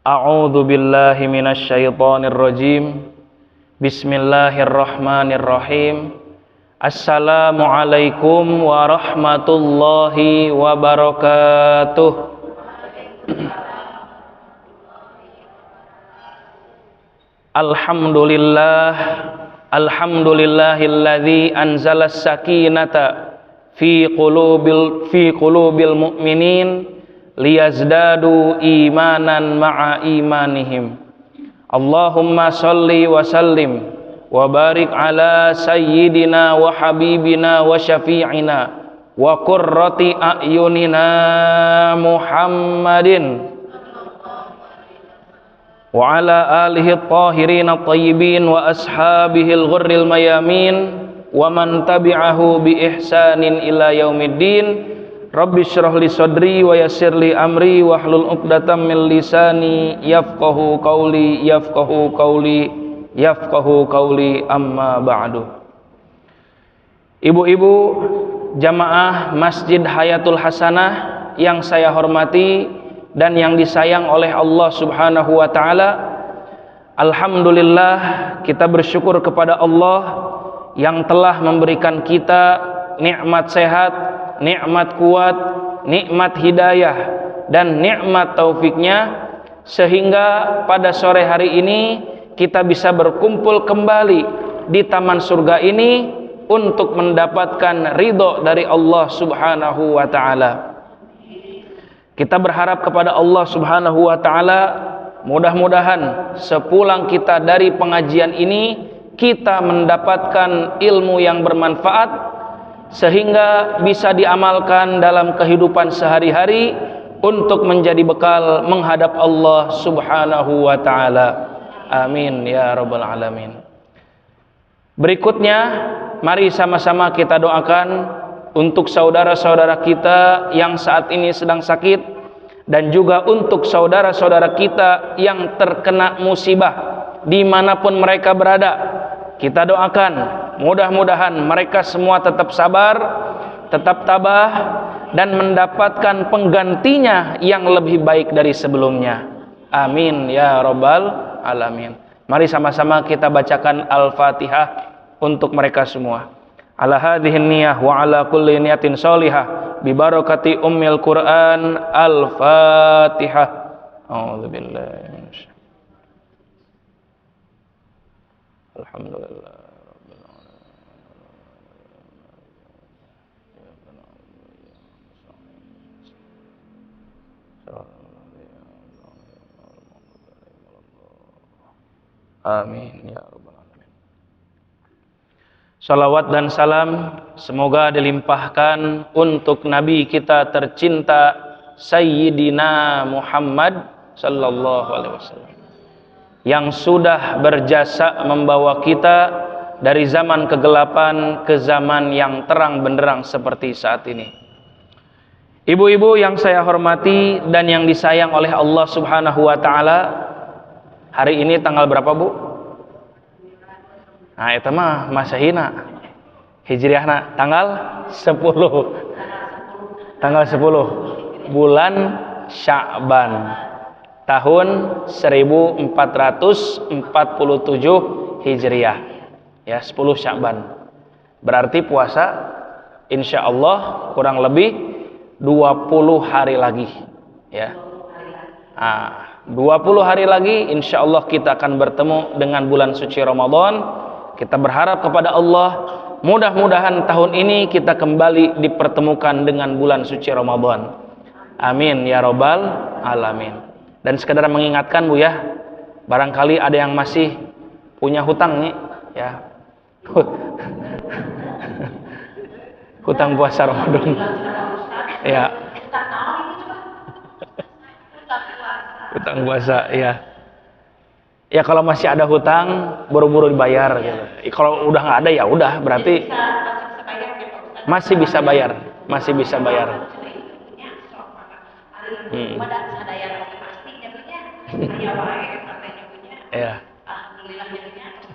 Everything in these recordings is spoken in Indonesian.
A'udzu billahi minasy syaithanir rajim. Bismillahirrahmanirrahim. Assalamualaikum warahmatullahi wabarakatuh. Alhamdulillahilladzi anzalas sakinata fi qulubil mu'minin liyazdadu imanan ma'a imanihim. Allahumma salli wa sallim wa barik ala sayyidina wa habibina wa syafi'ina wa qurrati a'yunina Muhammadin wa ala alihi at-tahirin at-tayyibin wa ashabihi al-ghurril mayamin wa man tabi'ahu bi ihsanin ila yaumiddin. Rabbi syrah li sadri wa yassir li amri wa hlul 'uqdatam min lisani yafqahu qawli amma ba'du. Ibu-ibu jamaah Masjid Hayatul Hasanah yang saya hormati dan yang disayang oleh Allah Subhanahu wa taala, alhamdulillah kita bersyukur kepada Allah yang telah memberikan kita nikmat sehat, nikmat kuat, nikmat hidayah, dan nikmat taufiknya, sehingga pada sore hari ini kita bisa berkumpul kembali di taman surga ini untuk mendapatkan ridho dari Allah Subhanahu wa ta'ala. Kita berharap kepada Allah Subhanahu wa ta'ala, mudah-mudahan sepulang kita dari pengajian ini kita mendapatkan ilmu yang bermanfaat sehingga bisa diamalkan dalam kehidupan sehari-hari untuk menjadi bekal menghadap Allah Subhanahu wa ta'ala. Amin ya rabbal alamin. Berikutnya, mari sama-sama kita doakan untuk saudara-saudara kita yang saat ini sedang sakit, dan juga untuk saudara-saudara kita yang terkena musibah dimanapun mereka berada. Kita doakan mudah-mudahan mereka semua tetap sabar, tetap tabah, dan mendapatkan penggantinya yang lebih baik dari sebelumnya. Amin ya rabbal alamin. Mari sama-sama kita bacakan Al-Fatihah untuk mereka semua. Ala hadhihi niyah wa ala kulli niyatin sholihah bi barakati ummil Qur'an. Al-Fatihah. A'udzubillahi minasy Alhamdulillah. Amin ya rabbal alamin. Salawat dan salam semoga dilimpahkan untuk Nabi kita tercinta Sayyidina Muhammad sallallahu alaihi wasallam, yang sudah berjasa membawa kita dari zaman kegelapan ke zaman yang terang benderang seperti saat ini. Ibu-ibu yang saya hormati dan yang disayang oleh Allah Subhanahu wa taala, hari ini tanggal berapa, Bu? Nah, itu mah masahina. Hijriahna tanggal 10. Tanggal 10 bulan Sya'ban tahun 1447 Hijriah. Ya, 10 Sya'ban. Berarti puasa insyaallah kurang lebih 20 hari lagi, ya. 20 hari lagi insyaallah kita akan bertemu dengan bulan suci Ramadan. Kita berharap kepada Allah, mudah-mudahan tahun ini kita kembali dipertemukan dengan bulan suci Ramadan. Amin ya rabbal alamin. Dan sekedar mengingatkan, Bu, ya, barangkali ada yang masih punya hutang nih, ya. Hutang puasa Ramadan. Ya. Hutang puasa, ya. Ya, kalau masih ada hutang buru-buru dibayar gitu. Kalau udah nggak ada ya udah, berarti masih bisa bayar, masih bisa bayar. Ya.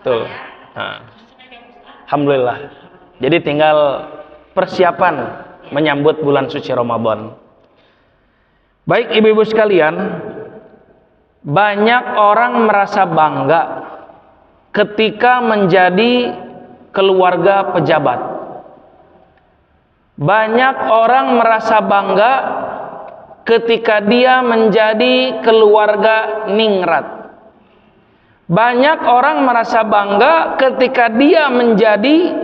Betul. Alhamdulillah. Jadi tinggal persiapan menyambut bulan suci Ramadan. Baik ibu-ibu sekalian, Banyak orang merasa bangga ketika menjadi keluarga pejabat. Banyak orang merasa bangga ketika dia menjadi keluarga ningrat. Banyak orang merasa bangga ketika dia menjadi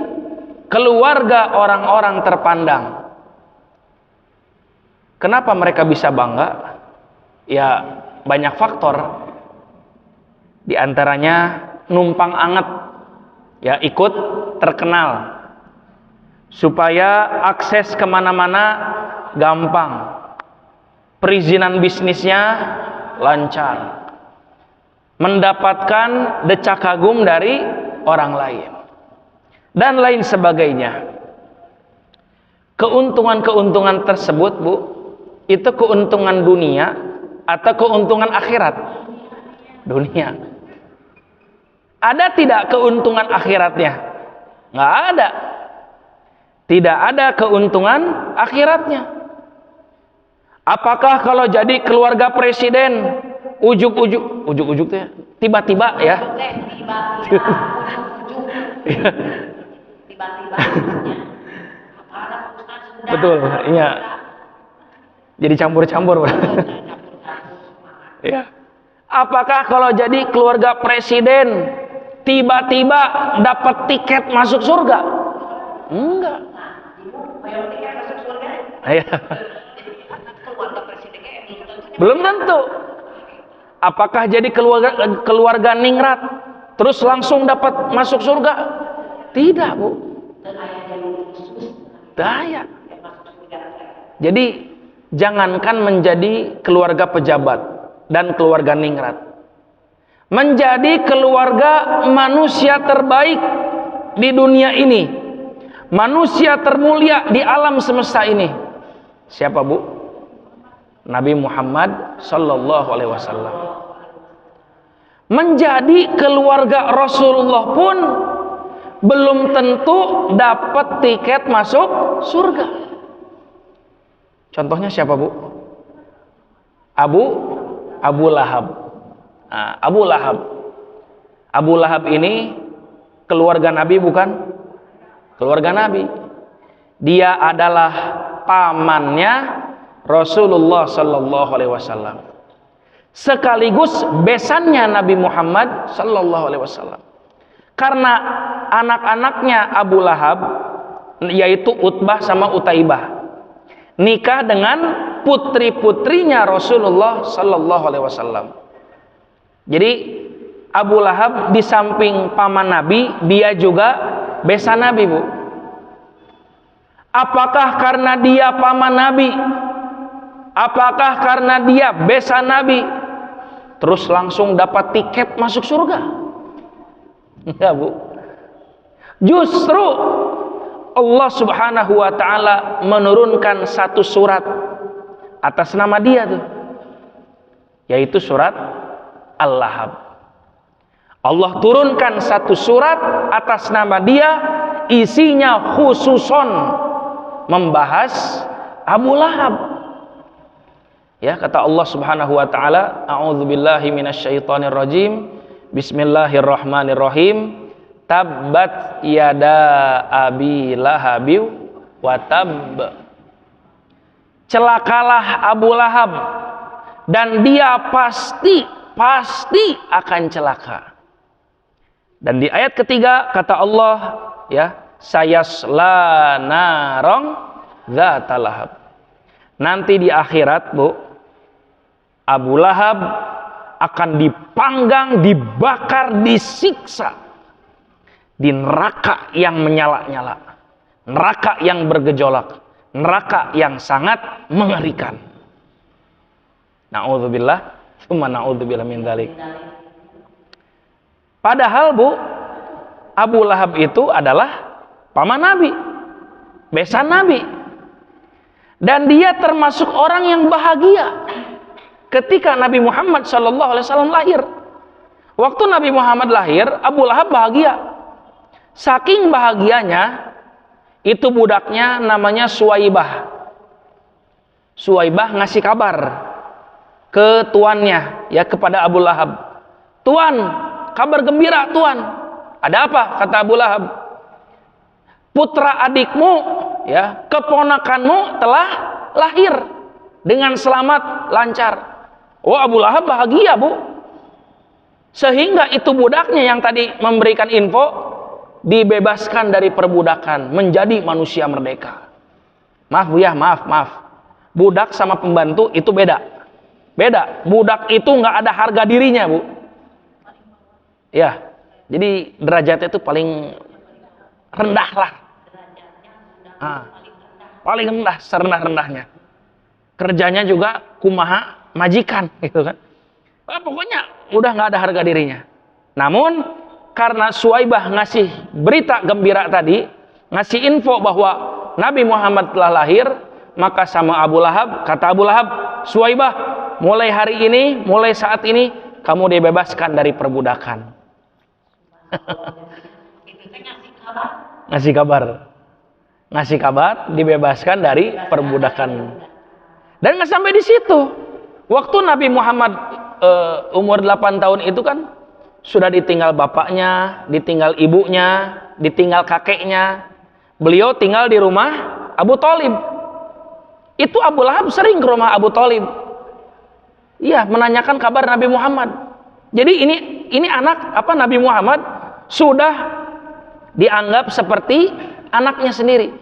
keluarga orang-orang terpandang. Kenapa mereka bisa bangga? Ya, banyak faktor. Di antaranya numpang anget, ya ikut terkenal, supaya akses kemana-mana gampang, perizinan bisnisnya lancar, mendapatkan decak kagum dari orang lain, dan lain sebagainya. Keuntungan-keuntungan tersebut, Bu, itu keuntungan dunia atau keuntungan akhirat? Dunia. Ada tidak keuntungan akhiratnya? Nggak ada. Tidak ada keuntungan akhiratnya. Apakah kalau jadi keluarga presiden ujuk-ujuk tuh ya, tiba-tiba ya? Betul, iya. Jadi campur-campur. Ya. Apakah kalau jadi keluarga presiden tiba-tiba dapat tiket masuk surga? Enggak. Ya. Belum tentu. Apakah jadi keluarga ningrat terus langsung dapat masuk surga? Tidak, Bu. Daya. Jadi jangankan menjadi keluarga pejabat dan keluarga ningrat, menjadi keluarga manusia terbaik di dunia ini, manusia termulia di alam semesta ini. Siapa, Bu? Nabi Muhammad sallallahu alaihi wasallam. Menjadi keluarga Rasulullah pun belum tentu dapat tiket masuk surga. Contohnya siapa, Bu? Abu Lahab. Nah, Abu Lahab ini keluarga Nabi bukan? Keluarga Nabi. Dia adalah pamannya Rasulullah sallallahu alaihi wasallam. Sekaligus besannya Nabi Muhammad sallallahu alaihi wasallam. Karena anak-anaknya Abu Lahab, yaitu Utbah sama Utaibah, nikah dengan putri-putrinya Rasulullah sallallahu alaihi wasallam. Jadi Abu Lahab di samping paman Nabi, dia juga besan Nabi, Bu. Apakah karena dia paman Nabi? Apakah karena dia besan Nabi terus langsung dapat tiket masuk surga? Enggak, Bu. Justru Allah Subhanahu wa taala menurunkan satu surat atas nama dia tuh, yaitu surat Al-Lahab. Allah turunkan satu surat atas nama dia, isinya khususon membahas Abu Lahab. Ya, kata Allah Subhanahu wa taala, a'udzubillahi minasyaitonir rajim. Bismillahirrahmanirrahim. Tabbat yada abi lahabiw wa tabb. Celakalah Abu Lahab, dan dia pasti akan celaka. Dan di ayat ketiga kata Allah, ya, sayasla narong dzatal lahab. Nanti di akhirat, Bu, Abu Lahab akan dipanggang, dibakar, disiksa di neraka yang menyala-nyala, neraka yang bergejolak, neraka yang sangat mengerikan. Na'udzubillah, tsumma na'udzubillah min dzalik. Padahal, Bu, Abu Lahab itu adalah paman Nabi, besan Nabi. Dan dia termasuk orang yang bahagia ketika Nabi Muhammad SAW lahir. Waktu Nabi Muhammad lahir, Abu Lahab bahagia. Saking bahagianya, itu budaknya namanya Suwaibah. Suwaibah ngasih kabar ke tuannya, ya, kepada Abu Lahab. Tuan, kabar gembira Tuan. Ada apa? Kata Abu Lahab. Putra adikmu, ya, keponakanmu telah lahir dengan selamat, lancar. Oh, Abu Lahab bahagia, Bu. Sehingga itu budaknya yang tadi memberikan info dibebaskan dari perbudakan, menjadi manusia merdeka. Maaf Bu ya, maaf. Budak sama pembantu itu beda. Beda. Budak itu nggak ada harga dirinya, Bu. Ya, jadi derajatnya itu paling rendah lah. Paling rendah, serendah-rendahnya. Kerjanya juga kumaha majikan, gitu kan. Pokoknya udah nggak ada harga dirinya. Namun karena Suwaibah ngasih berita gembira tadi, ngasih info bahwa Nabi Muhammad telah lahir, maka sama Abu Lahab, kata Abu Lahab, Suwaibah, mulai hari ini, mulai saat ini, kamu dibebaskan dari perbudakan. Ngasih kabar, dibebaskan dari perbudakan. Dan nggak sampai di situ. Waktu Nabi Muhammad umur 8 tahun itu kan sudah ditinggal bapaknya, ditinggal ibunya, ditinggal kakeknya. Beliau tinggal di rumah Abu Thalib. Itu Abu Lahab sering ke rumah Abu Thalib. Iya, menanyakan kabar Nabi Muhammad. Jadi ini anak Nabi Muhammad sudah dianggap seperti anaknya sendiri.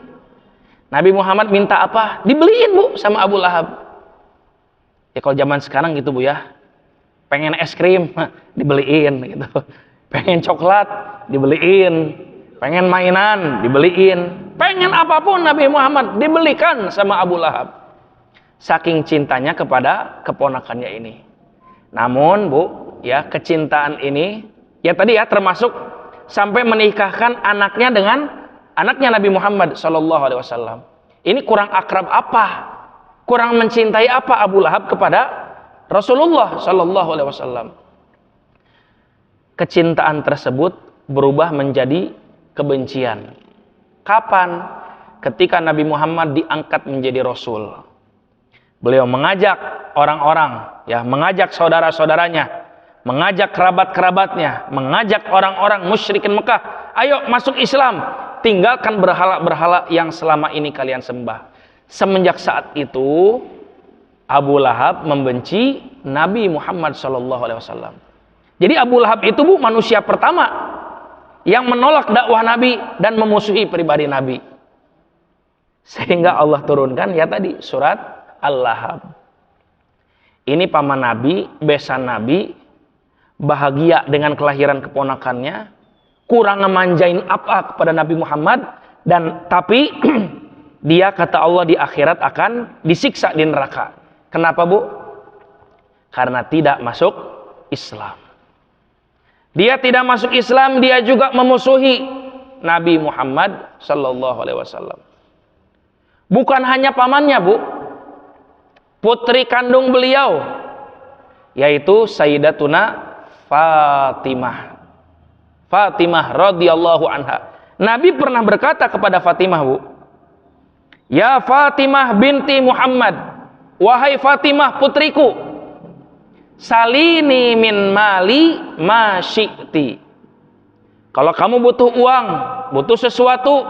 Nabi Muhammad minta apa? Dibeliin, Bu, sama Abu Lahab. Ya kalau zaman sekarang gitu, Bu ya. Pengen es krim, dibeliin gitu. Pengen coklat, dibeliin. Pengen mainan, dibeliin. Pengen apapun Nabi Muhammad dibelikan sama Abu Lahab. Saking cintanya kepada keponakannya ini. Namun, Bu, ya, kecintaan ini ya tadi ya termasuk sampai menikahkan anaknya dengan anaknya Nabi Muhammad sallallahu alaihi wasallam. Ini kurang akrab apa? Kurang mencintai apa Abu Lahab kepada Rasulullah sallallahu alaihi wasallam? Kecintaan tersebut berubah menjadi kebencian. Kapan? Ketika Nabi Muhammad diangkat menjadi rasul. Beliau mengajak orang-orang, ya, mengajak saudara-saudaranya, mengajak kerabat-kerabatnya, mengajak orang-orang musyrikin Mekah, ayo masuk Islam, tinggalkan berhala-berhala yang selama ini kalian sembah. Semenjak saat itu Abu Lahab membenci Nabi Muhammad SAW. Jadi Abu Lahab itu, Bu, manusia pertama yang menolak dakwah Nabi dan memusuhi pribadi Nabi. Sehingga Allah turunkan ya tadi surat Al-Lahab. Ini paman Nabi, besan Nabi, bahagia dengan kelahiran keponakannya, kurang ngemanjain apa kepada Nabi Muhammad, dan tapi dia kata Allah di akhirat akan disiksa di neraka. Kenapa, Bu? Karena tidak masuk Islam. Dia tidak masuk Islam, dia juga memusuhi Nabi Muhammad sallallahu alaihi wasallam. Bukan hanya pamannya, Bu. Putri kandung beliau yaitu Sayyidatuna Fatimah radhiyallahu anha. Nabi pernah berkata kepada Fatimah, Bu, ya Fatimah binti Muhammad, wahai Fatimah putriku, salini min mali ma syi'ti. Kalau kamu butuh uang, butuh sesuatu,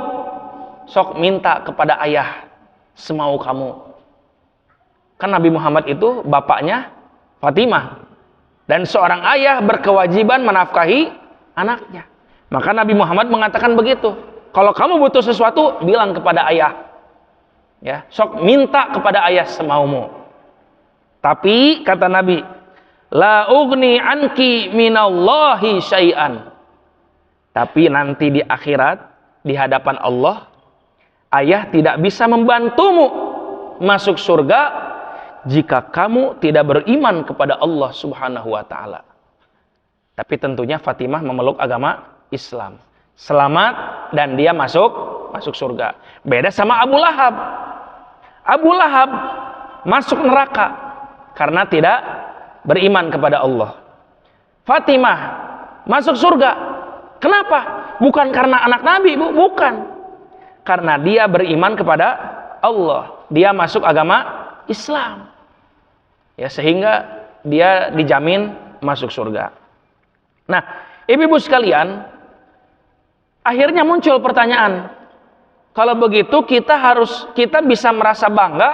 sok minta kepada ayah semau kamu. Kan Nabi Muhammad itu bapaknya Fatimah, dan seorang ayah berkewajiban menafkahi anaknya. Maka Nabi Muhammad mengatakan begitu. Kalau kamu butuh sesuatu, bilang kepada ayah. Ya, sok minta kepada ayah semaumu. Tapi kata Nabi, la ugni anki minallahi syai'an. Tapi nanti di akhirat, di hadapan Allah, ayah tidak bisa membantumu masuk surga jika kamu tidak beriman kepada Allah Subhanahu wa taala. Tapi tentunya Fatimah memeluk agama Islam. Selamat dan dia masuk surga. Beda sama Abu Lahab. Abu Lahab masuk neraka karena tidak beriman kepada Allah. Fatimah masuk surga. Kenapa? Bukan karena anak Nabi, Bu, bukan. Karena dia beriman kepada Allah. Dia masuk agama Islam. Ya, sehingga dia dijamin masuk surga. Nah, ibu-ibu sekalian, akhirnya muncul pertanyaan. Kalau begitu kita bisa merasa bangga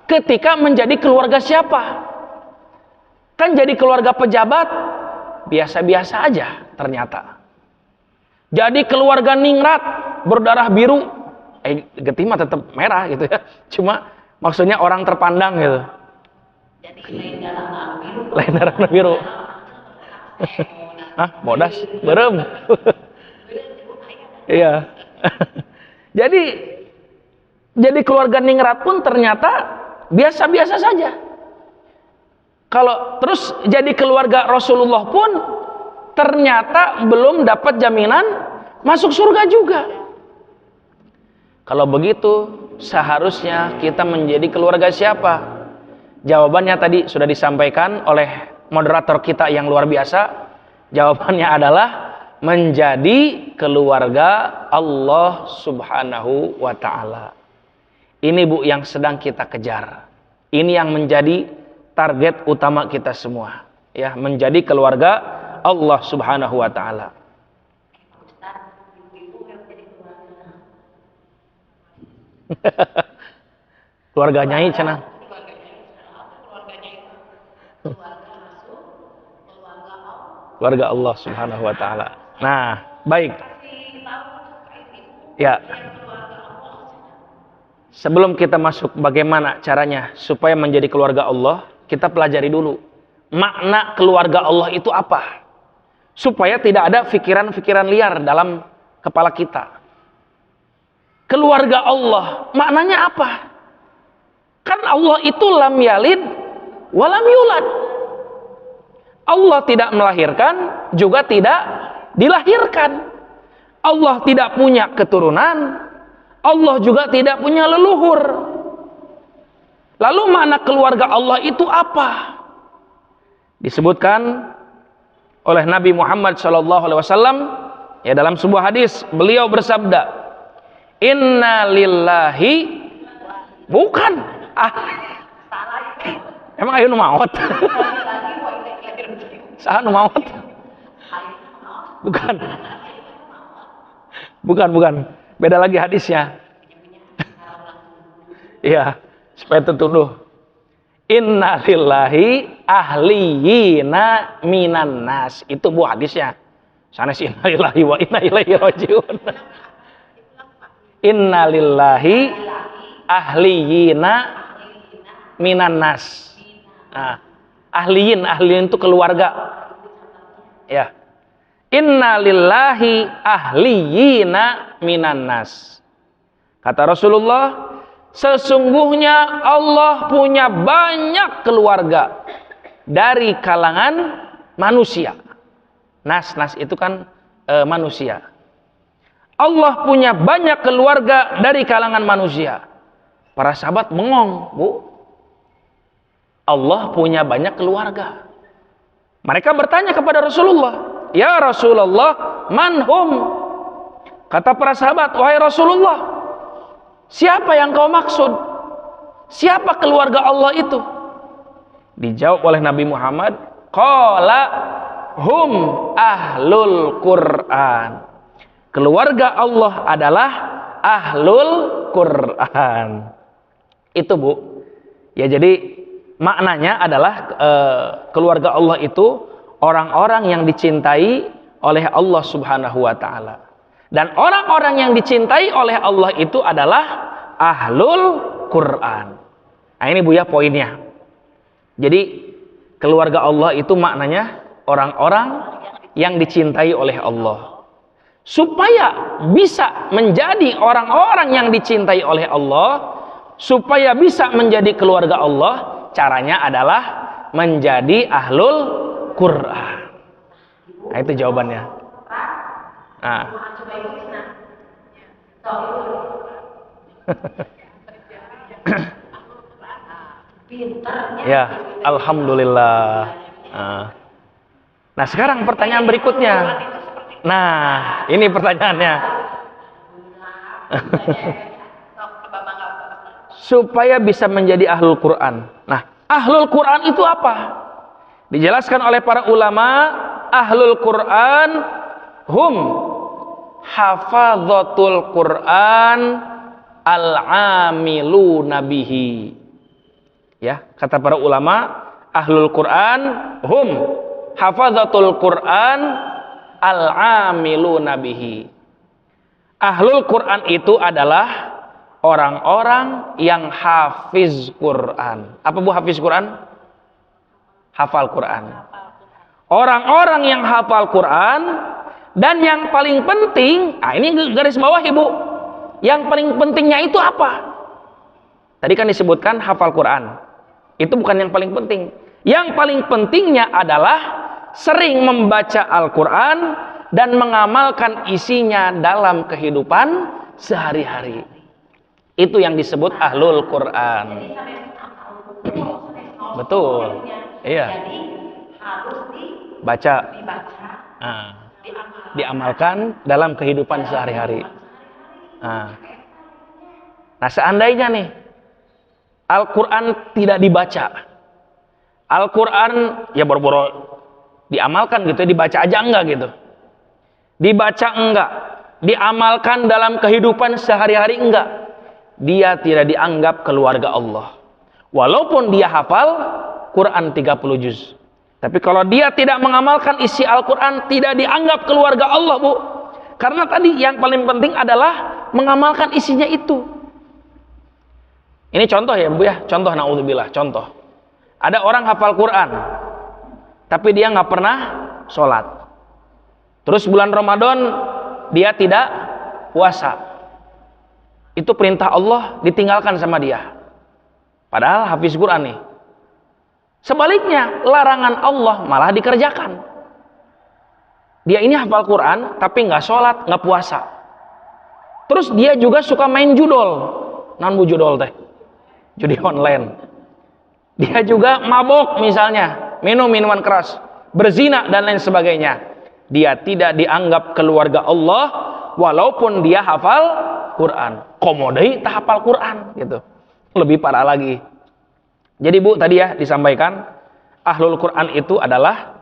ketika menjadi keluarga siapa? Kan jadi keluarga pejabat biasa-biasa aja ternyata. Jadi keluarga ningrat berdarah biru, getih mah tetap merah gitu ya. Cuma maksudnya orang terpandang gitu. Jadi Lain darah biru. Hah, bodas, berem. Iya. Jadi keluarga ningrat pun ternyata biasa-biasa saja. Kalau terus jadi keluarga Rasulullah pun ternyata belum dapat jaminan masuk surga juga. Kalau begitu seharusnya kita menjadi keluarga siapa? Jawabannya tadi sudah disampaikan oleh moderator kita yang luar biasa. Jawabannya adalah menjadi keluarga Allah Subhanahu wa ta'ala. Ini Bu yang sedang kita kejar. Ini yang menjadi target utama kita semua, ya, menjadi keluarga Allah Subhanahu wa ta'ala. Keluarga Nyai cenah. Keluarga Allah Subhanahu wa ta'ala. Nah, baik. Ya. Sebelum kita masuk bagaimana caranya supaya menjadi keluarga Allah, kita pelajari dulu makna keluarga Allah itu apa, supaya tidak ada pikiran-pikiran liar dalam kepala kita. Keluarga Allah maknanya apa? Kan Allah itu lam yalid walam yulad. Allah tidak melahirkan juga tidak dilahirkan. Allah tidak punya keturunan, Allah juga tidak punya leluhur. Lalu makna keluarga Allah itu apa? Disebutkan oleh Nabi Muhammad SAW ya, dalam sebuah hadis beliau bersabda, Inna lillahi, bukan emang ayo nu maot. Saha nu maot? Bukan. Beda lagi hadisnya. Iya, supaya tertuduh. Inna lillahi ahliyina minan nas. Itu Bu hadisnya. Sanes inna lillahi wa inna ilaihi rajiun. Inna lillahi ahliyina minan nas. Nah, ahliyin itu keluarga. Ya. Inna lillahi ahliyina minan nas. Kata Rasulullah, sesungguhnya Allah punya banyak keluarga dari kalangan manusia. Nas itu kan manusia. Allah punya banyak keluarga dari kalangan manusia. Para sahabat bengong, Bu. Allah punya banyak keluarga. Mereka bertanya kepada Rasulullah, Ya Rasulullah, manhum? Kata para sahabat, wahai Rasulullah, siapa yang kau maksud? Siapa keluarga Allah itu? Dijawab oleh Nabi Muhammad, qala hum ahlul Qur'an. Keluarga Allah adalah ahlul Qur'an. Itu Bu. Ya, jadi maknanya adalah keluarga Allah itu orang-orang yang dicintai oleh Allah Subhanahu wa ta'ala. Dan orang-orang yang dicintai oleh Allah itu adalah ahlul Qur'an. Nah, ini Bu ya poinnya. Jadi keluarga Allah itu maknanya orang-orang yang dicintai oleh Allah. Supaya bisa menjadi orang-orang yang dicintai oleh Allah, supaya bisa menjadi keluarga Allah, caranya adalah menjadi ahlul Qur'an. Nah, itu jawabannya. Nah. Ya, alhamdulillah. Nah, sekarang pertanyaan berikutnya. Nah, ini pertanyaannya. Supaya bisa menjadi ahlul Quran. Nah, Ahlul Quran itu apa? Dijelaskan oleh para ulama, Ahlul Quran hum hafadzatul Quran al-amiluna bihi. Ya, kata para ulama, Ahlul Quran hum hafadzatul Quran al-amiluna bihi. Ahlul Quran itu adalah orang-orang yang hafiz Quran. Apa Bu hafiz Quran? Hafal Quran. Orang-orang yang hafal Quran, dan yang paling penting, ini garis bawah Ibu. Yang paling pentingnya itu apa? Tadi kan disebutkan hafal Quran. Itu bukan yang paling penting. Yang paling pentingnya adalah sering membaca Al-Quran dan mengamalkan isinya dalam kehidupan sehari-hari. Itu yang disebut Ahlul Quran. Betul. Iya. Baca. Diamalkan dalam kehidupan sehari-hari. Nah, seandainya nih Al-Quran tidak dibaca, Al-Quran ya boro-boro diamalkan gitu, dibaca aja enggak gitu. Dibaca enggak, diamalkan dalam kehidupan sehari-hari enggak. Dia tidak dianggap keluarga Allah. Walaupun dia hafal Quran 30 juz. Tapi kalau dia tidak mengamalkan isi Al-Quran, tidak dianggap keluarga Allah, Bu. Karena tadi yang paling penting adalah mengamalkan isinya itu. Ini contoh ya, Bu ya. Contoh, naudzubillah, contoh. Ada orang hafal Quran, tapi dia nggak pernah sholat. Terus bulan Ramadan dia tidak puasa. Itu perintah Allah ditinggalkan sama dia. Padahal hafiz Quran nih. Sebaliknya, larangan Allah malah dikerjakan. Dia ini hafal Quran, tapi nggak sholat, nggak puasa. Terus dia juga suka main judol. Non bu judol teh, judi online. Dia juga mabok misalnya, minum minuman keras, berzina dan lain sebagainya. Dia tidak dianggap keluarga Allah, walaupun dia hafal Quran. Komodai tak hafal Quran, gitu. Lebih parah lagi. Jadi Bu, tadi ya disampaikan, Ahlul Quran itu adalah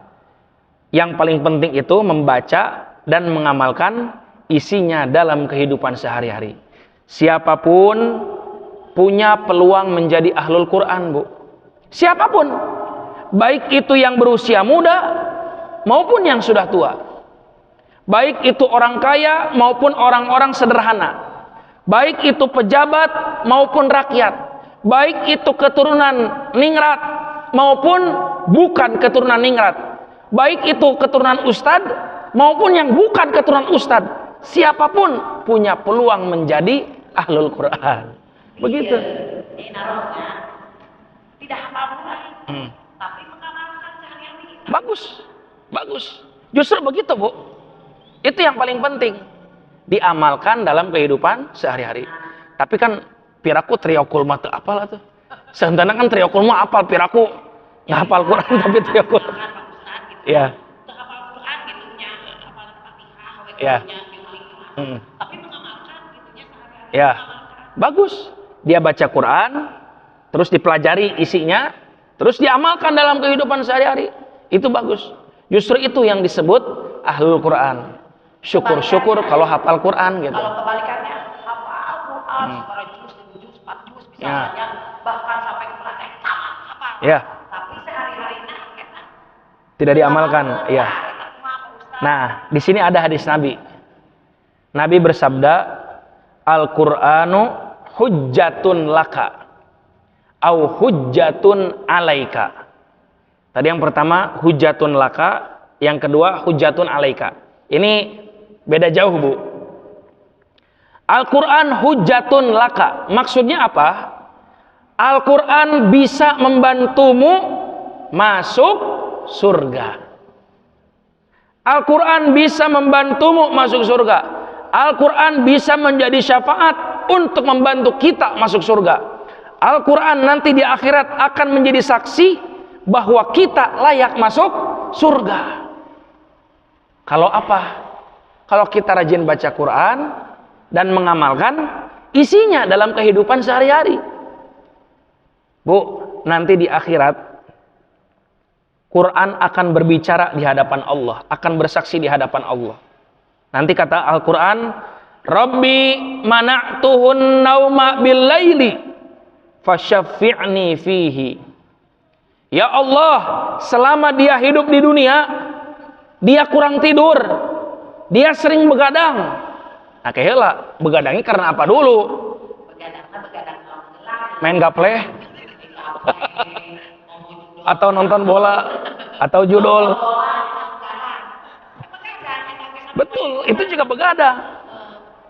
yang paling penting itu membaca dan mengamalkan isinya dalam kehidupan sehari-hari. Siapapun punya peluang menjadi Ahlul Quran, Bu. Siapapun, baik itu yang berusia muda maupun yang sudah tua, baik itu orang kaya maupun orang-orang sederhana, baik itu pejabat maupun rakyat, baik itu keturunan ningrat maupun bukan keturunan ningrat, baik itu keturunan ustad maupun yang bukan keturunan ustad, siapapun punya peluang menjadi Ahlul Quran. Begitu. Tidak hafal Quran, tapi mengamalkan sehari-hari. Bagus, bagus. Justru begitu, Bu. Itu yang paling penting. Diamalkan dalam kehidupan sehari-hari. Tapi kan piraku triokul mah teu apal atuh. Sementara kan triokul mah apal, piraku nggak hafal Quran tapi triokul. Iya. Teu hafal Quran gitunya, hafal Fatihah, Ya. Tapi mengamalkan gitunya sehari-hari. Ya. Bagus. Dia baca Quran, terus dipelajari isinya, terus diamalkan dalam kehidupan sehari-hari. Itu bagus. Justru itu yang disebut Ahlul Quran. Syukur-syukur kalau hafal Quran gitu. Kalau kebalikannya, hafal Quran, para juz, 7 juz, 4 juz misalnya, bahkan sampai ke Quran tamat hafal. Ya. Tapi sehari-harinya Tidak diamalkan, iya. Nah, di sini ada hadis Nabi. Nabi bersabda, Al-Qur'anu hujjatun laka au hujjatun alaika. Tadi yang pertama hujjatun laka, yang kedua hujjatun alaika. Ini beda jauh, Bu. Al-Qur'an hujjatun laka. Maksudnya apa? Al-Qur'an bisa membantumu masuk surga. Al-Qur'an bisa membantumu masuk surga. Al-Quran bisa menjadi syafaat untuk membantu kita masuk surga. Al-Quran nanti di akhirat akan menjadi saksi bahwa kita layak masuk surga. Kalau apa? Kalau kita rajin baca Quran dan mengamalkan isinya dalam kehidupan sehari-hari. Bu, nanti di akhirat Quran akan berbicara di hadapan Allah, akan bersaksi di hadapan Allah. Nanti kata Al-Quran, Rabbi mana'tuhun nauma bil-laili fasyafi'ni fihi. Ya Allah, selama dia hidup di dunia, dia kurang tidur, dia sering begadang. Nah kehela, begadangnya karena apa dulu? Begadang Main gaple? Atau nonton bola? Atau judul? Betul, itu juga begadang.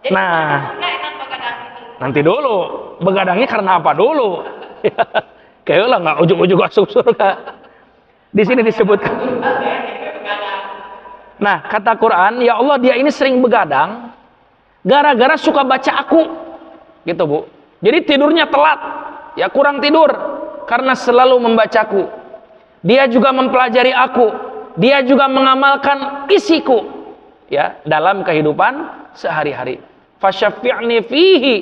Nah, nanti dulu, begadangnya karena apa dulu? Kayaknya nggak ujuk-ujuk masuk surga. Di sini disebutkan. Nah, kata Quran, ya Allah dia ini sering begadang, gara-gara suka baca aku, gitu Bu. Jadi tidurnya telat, ya kurang tidur, karena selalu membacaku. Dia juga mempelajari aku, dia juga mengamalkan isiku, ya dalam kehidupan sehari-hari. Fasyafi'ni fihi,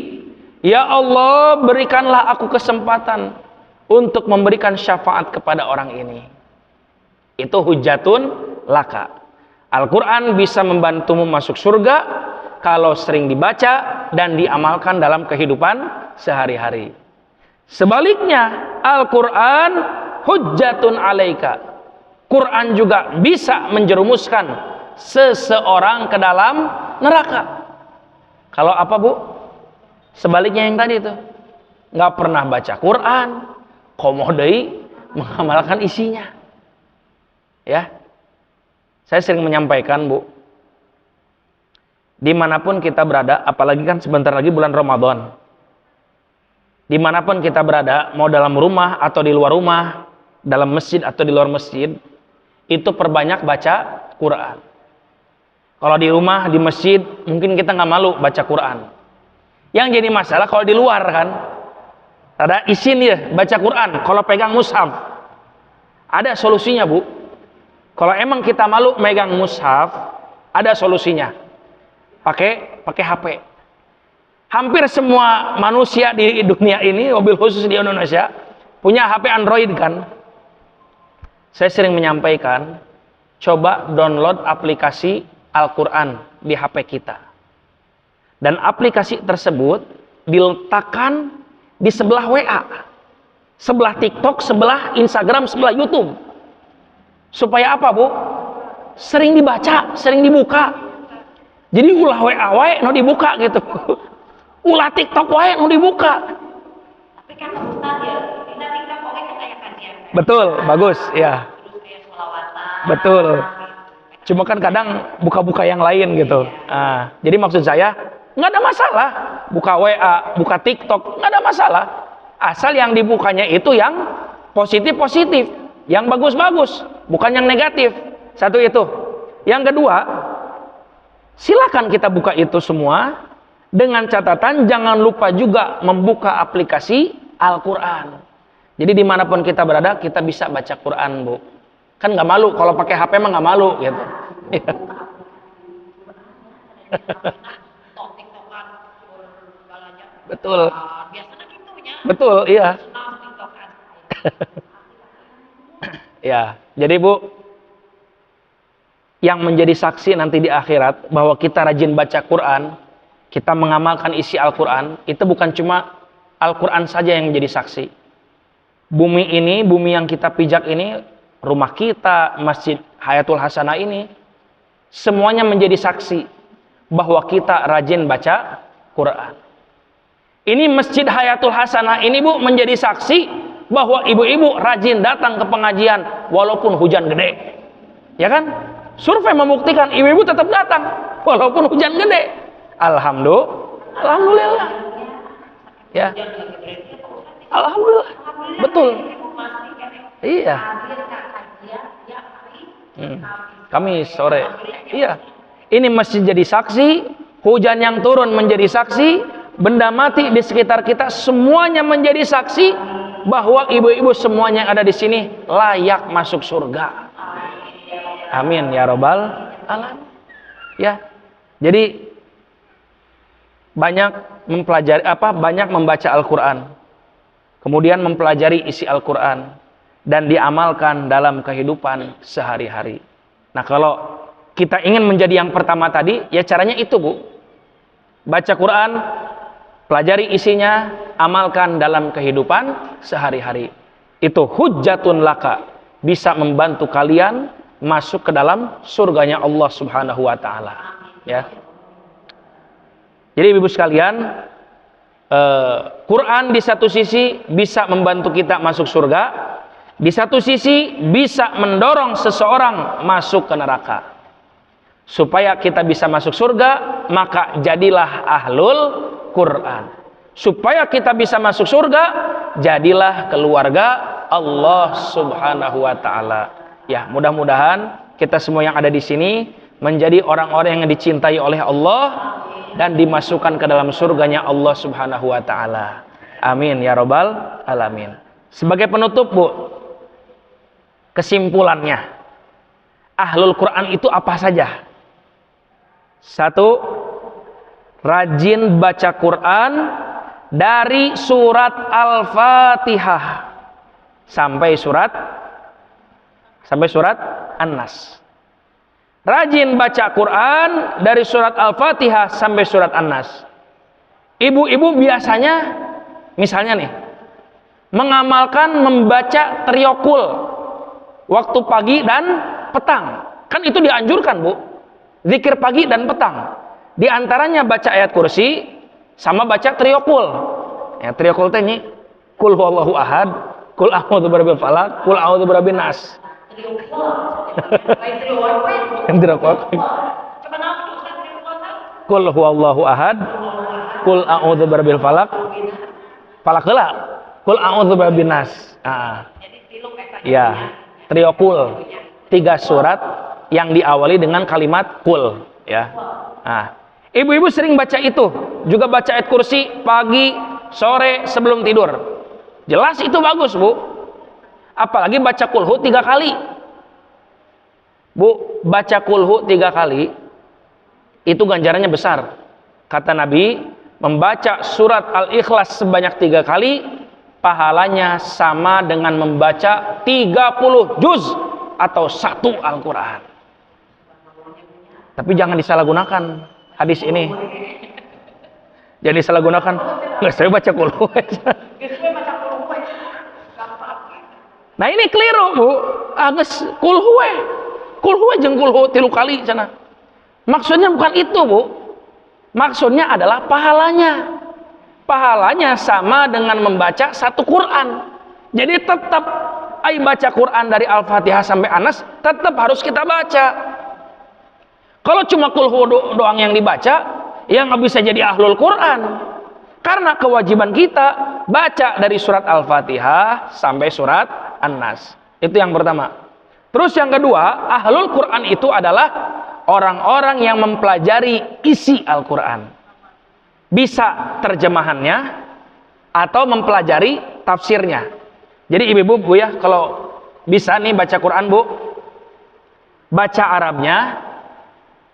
ya Allah berikanlah aku kesempatan untuk memberikan syafaat kepada orang ini. Itu hujatun laka. Al-Quran bisa membantumu masuk surga kalau sering dibaca dan diamalkan dalam kehidupan sehari-hari. Sebaliknya, Al-Quran hujjatun alaika. Quran juga bisa menjerumuskan seseorang ke dalam neraka. Kalau apa Bu? Sebaliknya yang tadi itu, nggak pernah baca Quran, komodei mengamalkan isinya. Ya, saya sering menyampaikan Bu, dimanapun kita berada, apalagi kan sebentar lagi bulan Ramadan. Dimanapun kita berada, mau dalam rumah atau di luar rumah, dalam masjid atau di luar masjid, itu perbanyak baca Quran. Kalau di rumah, di masjid, mungkin kita nggak malu baca Quran. Yang jadi masalah kalau di luar kan, ada izin ya baca Quran. Kalau pegang mushaf, ada solusinya Bu. Kalau emang kita malu megang mushaf, ada solusinya. Pakai HP. Hampir semua manusia di dunia ini, mobil khusus di Indonesia, punya HP Android kan. Saya sering menyampaikan, coba download aplikasi Al-Quran di HP kita. Dan aplikasi tersebut diletakkan di sebelah WA, sebelah TikTok, sebelah Instagram, sebelah YouTube. Supaya apa Bu? Sering dibaca, sering dibuka. Jadi ulah WA wae no dibuka gitu. Ulah TikTok wae no dibuka. Tapi kan Ustaz ya, kita TikTok oke kayak kajian. Betul, bagus ya. Terus kayak sholawatan. Betul. Cuma kan kadang buka-buka yang lain gitu. Nah, jadi maksud saya nggak ada masalah. Buka WA, buka TikTok, nggak ada masalah. Asal yang dibukanya itu yang positif-positif, yang bagus-bagus, bukan yang negatif. Satu itu. Yang kedua, silakan kita buka itu semua dengan catatan jangan lupa juga membuka aplikasi Al-Quran. Jadi dimanapun kita berada, kita bisa baca Quran Bu. Kan nggak malu, kalau pakai HP mah nggak malu gitu. Betul. Biasanya gitu ya. Betul, iya. Ya, jadi Bu, yang menjadi saksi nanti di akhirat bahwa kita rajin baca Quran, kita mengamalkan isi Al-Quran, itu bukan cuma Al-Quran saja yang menjadi saksi. Bumi ini, bumi yang kita pijak ini, rumah kita, Masjid Hayatul Hasanah ini, semuanya menjadi saksi bahwa kita rajin baca Quran. Ini Masjid Hayatul Hasanah ini Bu menjadi saksi bahwa ibu-ibu rajin datang ke pengajian walaupun hujan gede. Ya kan? Survei membuktikan ibu-ibu tetap datang walaupun hujan gede. Alhamdulillah. Ya. Alhamdulillah. Betul. Iya. Kamis sore. Iya. Ini masjid jadi saksi, hujan yang turun menjadi saksi, benda mati di sekitar kita semuanya menjadi saksi bahwa ibu-ibu semuanya yang ada di sini layak masuk surga. Amin ya robbal alamin. Ya. Jadi banyak mempelajari banyak membaca Al-Quran. kemudian mempelajari isi Al-Quran, dan diamalkan dalam kehidupan sehari-hari. Nah, kalau kita ingin menjadi yang pertama tadi, ya caranya itu, Bu. Baca Quran, pelajari isinya, amalkan dalam kehidupan sehari-hari. Itu hujjatun laka, bisa membantu kalian masuk ke dalam surganya Allah Subhanahu wa taala, ya. Jadi Ibu sekalian, Quran di satu sisi bisa membantu kita masuk surga, di satu sisi bisa mendorong seseorang masuk ke neraka. Supaya kita bisa masuk surga, maka jadilah ahlul Quran. Supaya kita bisa masuk surga, jadilah keluarga Allah Subhanahu wa taala. Ya, mudah-mudahan kita semua yang ada di sini menjadi orang-orang yang dicintai oleh Allah dan dimasukkan ke dalam surganya Allah Subhanahu wa taala. Amin ya rabbal alamin. Sebagai penutup, Bu, kesimpulannya, ahlul Quran itu apa saja? 1, rajin baca Quran dari surat Al-Fatihah sampai surat An-Nas. Rajin baca Quran dari surat Al-Fatihah sampai surat An-Nas. Ibu-ibu biasanya misalnya nih mengamalkan membaca triyokul waktu pagi dan petang. Kan itu dianjurkan, Bu. Zikir pagi dan petang. Di antaranya baca ayat kursi sama baca triyokul. Ya, triyokul teh ini kul huwallahu ahad, kul a'udzu birabbil falaq, kul a'udzu birabbin nas. Kul huwallahu ahad, kul a'udzu birabbil falaq, falaq heula, kul a'udzu birabbin nas. Ya, triyokul 3 surat yang diawali dengan kalimat kul, ya. Nah, ibu-ibu sering baca itu, juga baca ayat kursi pagi, sore sebelum tidur. Jelas itu bagus, Bu. Apalagi baca kulhu 3 kali. Bu, baca kulhu 3 kali itu ganjarannya besar. Kata Nabi, membaca surat Al-Ikhlas sebanyak 3 kali pahalanya sama dengan membaca 30 juz atau 1 Al-Quran. Tapi jangan disalahgunakan hadis ini. Jangan disalahgunakan. Nggak, saya baca kulhu. Nah, ini keliru, Bu. Agus kulhu jeung kulhu 3 kali sana. Maksudnya bukan itu, Bu. Maksudnya adalah pahalanya. Pahalanya sama dengan membaca 1 Quran. Jadi tetap baca Quran dari Al-Fatihah sampai Anas tetap harus kita baca. Kalau cuma kulhu doang yang dibaca, ya nggak bisa jadi ahlul Quran. Karena kewajiban kita baca dari surat Al-Fatihah sampai surat An-Nas. Itu yang pertama. Terus yang kedua, ahlul Quran itu adalah orang-orang yang mempelajari isi Al-Quran. Bisa terjemahannya atau mempelajari tafsirnya. Jadi ibu-ibu, Bu, ya, kalau bisa nih baca Quran, Bu, baca Arabnya,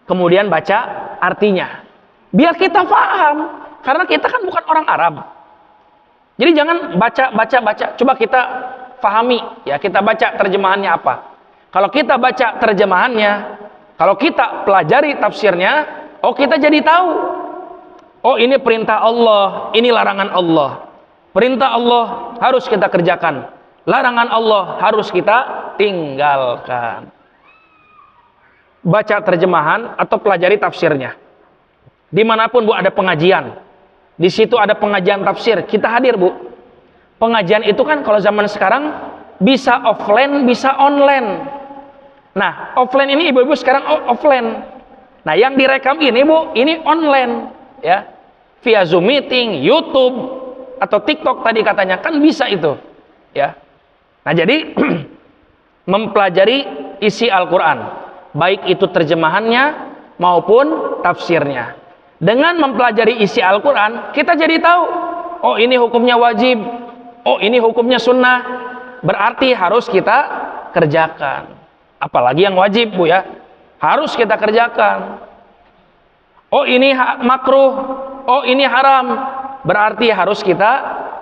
kemudian baca artinya. Biar kita paham. Karena kita kan bukan orang Arab. Jadi jangan baca. Coba kita pahami, ya, kita baca terjemahannya apa. Kalau kita baca terjemahannya, kalau kita pelajari tafsirnya, oh kita jadi tahu. Oh, ini perintah Allah, ini larangan Allah. Perintah Allah harus kita kerjakan. Larangan Allah harus kita tinggalkan. Baca terjemahan atau pelajari tafsirnya. Dimanapun, Bu, ada pengajian. Di situ ada pengajian tafsir, kita hadir, Bu. Pengajian itu kan kalau zaman sekarang bisa offline, bisa online. Nah, offline ini ibu-ibu sekarang offline. Nah, yang direkam ini, Bu, ini online, ya. Via Zoom meeting, YouTube atau TikTok tadi katanya, kan bisa itu, ya. Nah, jadi mempelajari isi Al-Quran, baik itu terjemahannya maupun tafsirnya. Dengan mempelajari isi Al-Quran, kita jadi tahu, oh ini hukumnya wajib, oh ini hukumnya sunnah, berarti harus kita kerjakan. Apalagi yang wajib, Bu, ya, harus kita kerjakan. Oh ini makruh, oh ini haram, berarti harus kita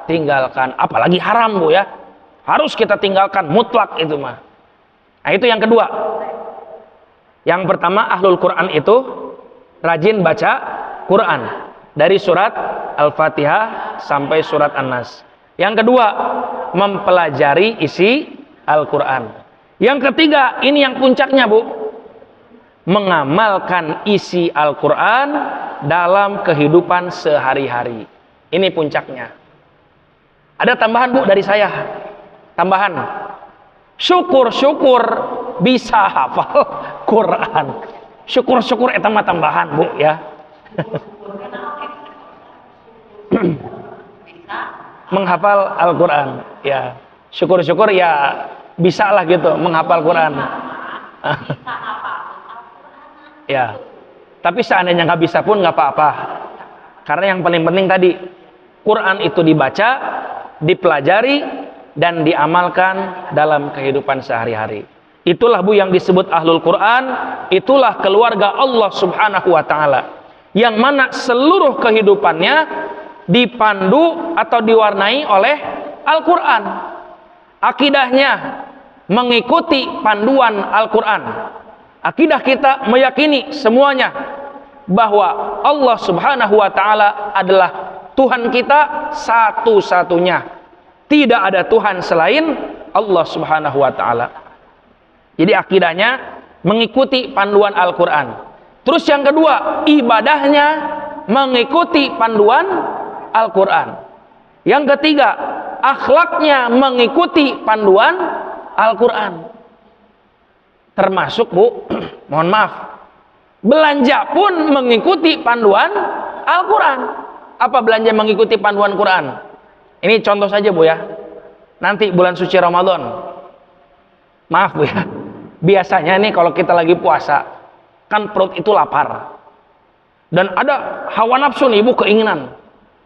tinggalkan. Apalagi haram, Bu ya. Harus kita tinggalkan mutlak itu mah. Nah, itu yang kedua. Yang pertama, ahlul Quran itu rajin baca Quran dari surat Al-Fatihah sampai surat An-Nas. Yang kedua, mempelajari isi Al-Quran. Yang ketiga, ini yang puncaknya, Bu, mengamalkan isi Al-Quran dalam kehidupan sehari-hari. Ini puncaknya. Ada tambahan, Bu, dari saya. Tambahan. Syukur-syukur bisa hafal Quran. Syukur-syukur eta mah tambahan, Bu ya. Menghafal Al-Quran ya. Syukur-syukur ya bisa lah gitu menghafal Quran. Ya. Tapi seandainya nggak bisa pun nggak apa-apa. Karena yang paling penting tadi, Quran itu dibaca, dipelajari, dan diamalkan dalam kehidupan sehari-hari. Itulah, Bu, yang disebut ahlul Quran. Itulah keluarga Allah subhanahu wa ta'ala, yang mana seluruh kehidupannya dipandu atau diwarnai oleh Al-Quran. Akidahnya mengikuti panduan Al-Quran. Akidah kita meyakini semuanya bahwa Allah subhanahu wa ta'ala adalah Tuhan kita satu-satunya. Tidak ada Tuhan selain Allah subhanahu wa ta'ala. Jadi akidahnya mengikuti panduan Al-Quran. Terus yang kedua, ibadahnya mengikuti panduan Al-Quran. Yang ketiga, akhlaknya mengikuti panduan Al-Quran. Termasuk, Bu, mohon maaf, belanja pun mengikuti panduan Al-Quran. Apa belanja mengikuti panduan Quran? Ini contoh saja, Bu ya. Nanti bulan suci Ramadan. Maaf, Bu ya. Biasanya nih kalau kita lagi puasa, kan perut itu lapar. Dan ada hawa nafsu nih, Bu, keinginan.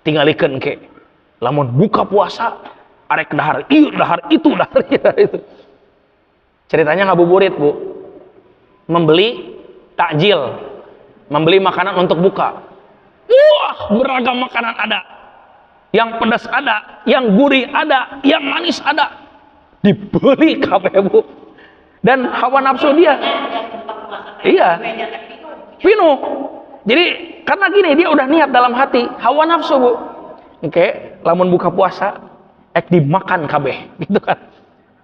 Tingalikeun ke. Lamun buka puasa, arek dahar ieu, dahar itu, dahar itu. Ceritanya ngabuburit, Bu. Membeli takjil, membeli makanan untuk buka. Wah, beragam makanan ada. Yang pedas ada, yang gurih ada, yang manis ada. Dibeli kabeh, Bu. Dan hawa nafsu dia. Iya. Pinuh. Jadi karena gini, dia udah niat dalam hati, hawa nafsu, Bu. Oke, lamun buka puasa dimakan kabeh, gitu kan.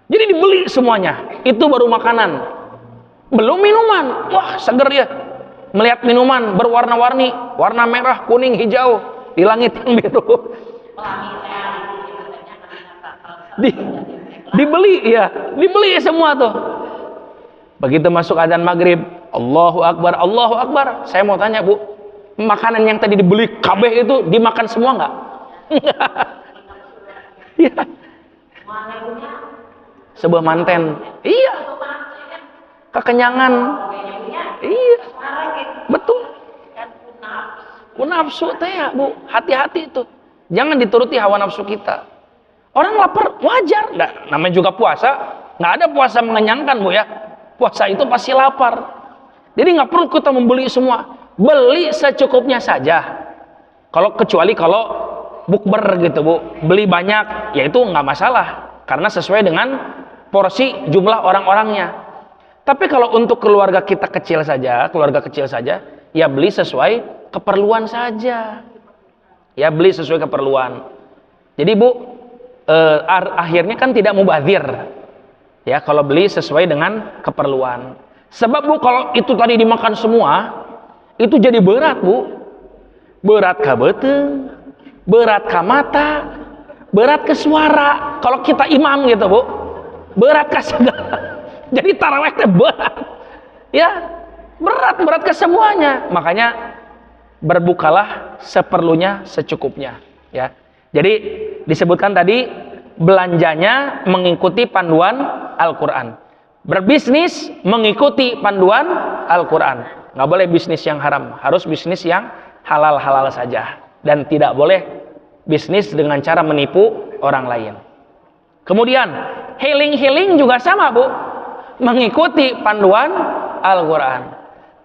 Jadi dibeli semuanya. Itu baru makanan. Belum minuman. Wah, seger ya. Melihat minuman berwarna-warni, warna merah, kuning, hijau, di langit yang biru. Dibeli ya, dibeli semua tuh. Begitu masuk adzan maghrib, Allahu Akbar, Allahu Akbar. Saya mau tanya, Bu, makanan yang tadi dibeli kabeh itu dimakan semua nggak? Iya. Sebuah manten. Iya. Kekenyangan. Iya. Betul. Nafsu teh ya, Bu. Hati-hati itu. Jangan dituruti hawa nafsu kita. Orang lapar wajar. Nah, namanya juga puasa. Nggak ada puasa mengenyangkan, Bu ya. Puasa itu pasti lapar. Jadi nggak perlu kita membeli semua. Beli secukupnya saja. Kecuali kalau bukber gitu, Bu. Beli banyak, ya itu nggak masalah. Karena sesuai dengan porsi jumlah orang-orangnya. Tapi kalau untuk keluarga kita kecil saja, ya beli sesuai keperluan saja. Ya beli sesuai keperluan. Jadi, Bu, akhirnya kan tidak mubazir. Ya, kalau beli sesuai dengan keperluan. Sebab, Bu, kalau itu tadi dimakan semua, itu jadi berat, Bu. Berat ke beuteung, berat ke mata, berat ke suara. Kalau kita imam gitu, Bu, berat ke segala. Jadi tarawih teh berat. Ya, berat ke semuanya. Makanya berbukalah seperlunya, secukupnya, ya. Jadi disebutkan tadi belanjanya mengikuti panduan Al-Quran. Berbisnis mengikuti panduan Al-Quran. Nggak boleh bisnis yang haram, harus bisnis yang halal-halal saja. Dan tidak boleh bisnis dengan cara menipu orang lain. Kemudian healing juga sama, Bu. Mengikuti panduan Al-Quran.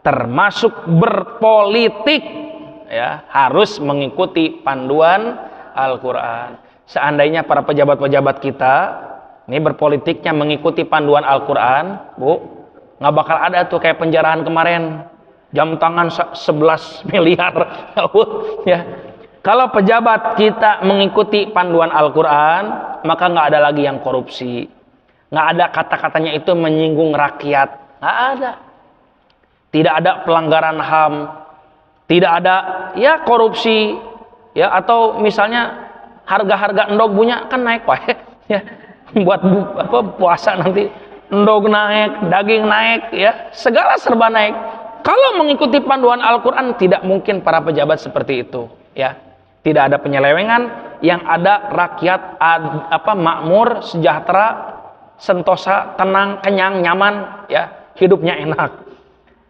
Termasuk berpolitik, ya, harus mengikuti panduan Al-Quran. seandainya para pejabat-pejabat kita ini berpolitiknya mengikuti panduan Al-Quran, Bu, nggak bakal ada tuh kayak penjarahan kemarin, jam tangan 11 miliar. Ya. Kalau pejabat kita mengikuti panduan Al-Quran, maka nggak ada lagi yang korupsi, nggak ada kata-katanya itu menyinggung rakyat, nggak ada. Tidak ada pelanggaran HAM, tidak ada ya korupsi, ya, atau misalnya harga-harga endog punya kan naik Pak, ya. Buat puasa nanti endog naik, daging naik, ya, segala serba naik. Kalau mengikuti panduan Al-Quran tidak mungkin para pejabat seperti itu, ya. Tidak ada penyelewengan, yang ada rakyat makmur, sejahtera, sentosa, tenang, kenyang, nyaman, ya, hidupnya enak.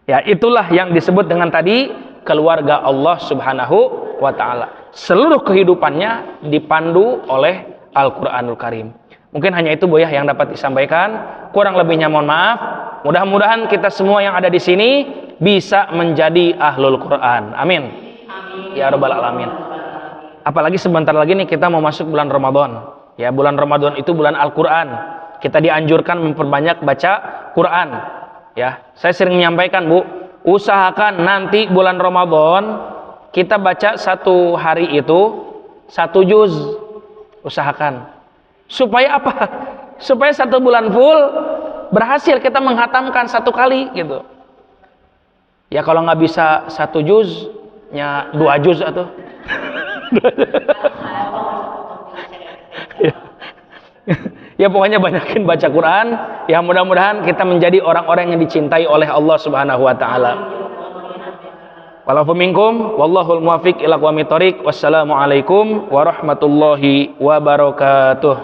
Ya, itulah yang disebut dengan tadi keluarga Allah Subhanahu wa taala. Seluruh kehidupannya dipandu oleh Al-Qur'anul Karim. Mungkin hanya itu Bu ya yang dapat disampaikan. Kurang lebihnya mohon maaf. Mudah-mudahan kita semua yang ada di sini bisa menjadi ahlul Qur'an. Amin. Ya rabbal alamin. Apalagi sebentar lagi nih kita mau masuk bulan Ramadan. Ya, bulan Ramadan itu bulan Al-Qur'an. Kita dianjurkan memperbanyak baca Quran. Ya, saya sering menyampaikan Bu, usahakan nanti bulan Ramadan kita baca satu hari itu 1 juz, usahakan. Supaya apa? Supaya 1 bulan full berhasil kita menghatamkan 1 kali gitu. Ya kalau nggak bisa 1 juz, nya 2 juz atau. Ya pokoknya banyakin baca Quran. Ya mudah-mudahan kita menjadi orang-orang yang dicintai oleh Allah Subhanahu wa taala. Walafu minkum wallahul muwaffiq ila aqwamit thoriq. Wassalamualaikum warahmatullahi wabarakatuh.